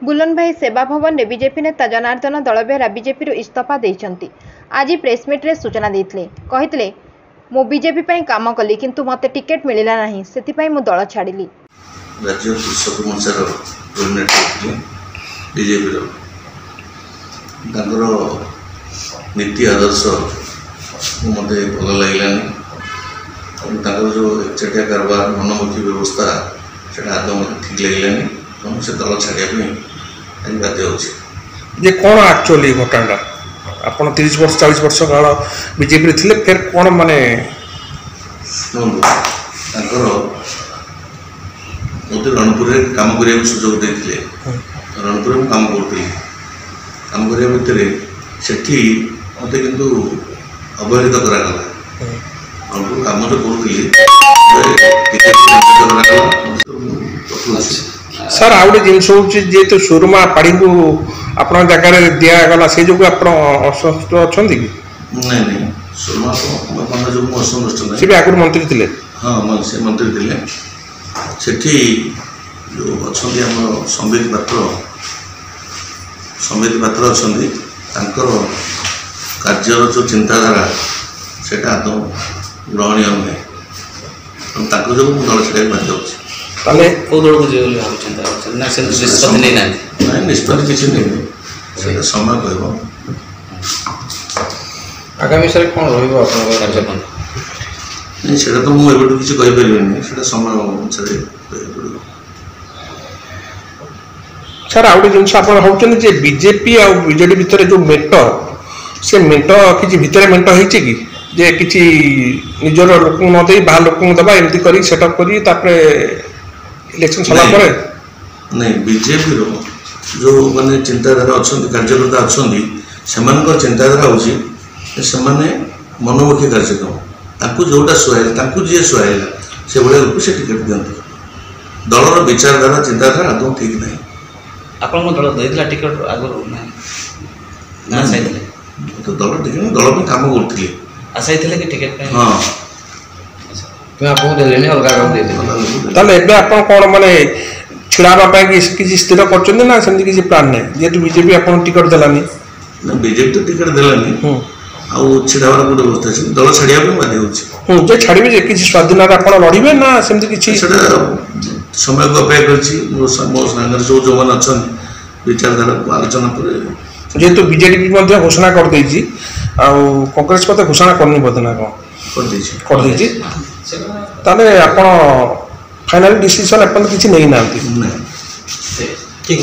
बुलन भाई सेवा भवन में बीजेपी नेता जनार्दन दलबेहरा बीजेपी इस्तीफा देइछंती। आज प्रेसमिट्रे सूचना देते मु बीजेपी काम कली किंतु मते टिकेट मिलला नहीं सेतिपई मु दल छाड़िली। राज्य कृषक मोर्चार बीजेपी नीति आदर्श मत भल लगे जो एकचटिया कारबार मनमुखी व्यवस्था से आदम ठीक लगे से दल छाड़िया बाध्य हो कौन एक्चुअली घटना आप 30 वर्ष 40 वर्ष काल बीजेपी थे फिर कौन माने मत रणपुर काम करने सुजोग देते रणपुर में काम करी काम करने भितर से मत कि अवहेलित कराला रणपुर कम जो करी सर आ गए जिन जेहेतु सुरमा पाड़ी को आप जगह दिगला से जो आप असंतुष्ट अच्छा कि नहीं सुरमा जो असंतुष्ट भी आगुरी मंत्री थे। हाँ से मंत्री थे सेठी जो अच्छा संबित पात्र अच्छा कार्यर जो चिंताधारा से आदौ ग्रहणीय नुहे जो दल छाड़ा बाध्य हो निष्पत्ति किसी नहीं समय कह आगामी सर कौन कार्यक्रम नहीं तो मुझे किसी कहीपर समय अनुसार सर आ गए जिन आप बीजेपी आ बीजेडी भितर जो मेट से मेट कि भितर मेट होती कि जे किसी निजर लोक न दे बाहर लोक दबा एमती कर सेटअप कर इलेक्शन सरला नहीं बीजेपी जो माने चिंताधारा अच्छा कार्यकर्ता अच्छा चिंताधारा हो मनमुखी कार्यक्रम जोटा सुहाइला जी सुहाइला से भाया लोग से टिकेट दिखती दलर विचारधारा चिंताधारा आदौ ठीक ना आपन दल देइतला टिकट आगु तो दल टिकेट दल पे काम करथिले आशा थे कि टिकेट पे हां आपको देलेनी अलग काम देते ताले एबे आपन कोन माने छिड़ाबा पे किसी स्थिर करछन ना सेमति किसी प्लान नै जेतु बीजेपी आपन टिकट देलानी ना बीजेपी तो टिकट देलानी आ छिड़ाबार गोटे व्यवस्था अछि दल छाड़िया पे बाध्य होछि जे छाड़िबे जे किसी स्वाधीनता आपन लड़िबे ना सेमति किछि सेटा समय को अपेक्षा करछि मो संगर जो मन अछन विचारधारा आलोचना पर जेतु बीजेपी मध्ये घोषणा कर देछि आ कांग्रेस पते घोषणा करनी बदना कर देछि ताले आपण फाइनल डिसीजन अपन किछि नहीं नांती ठीक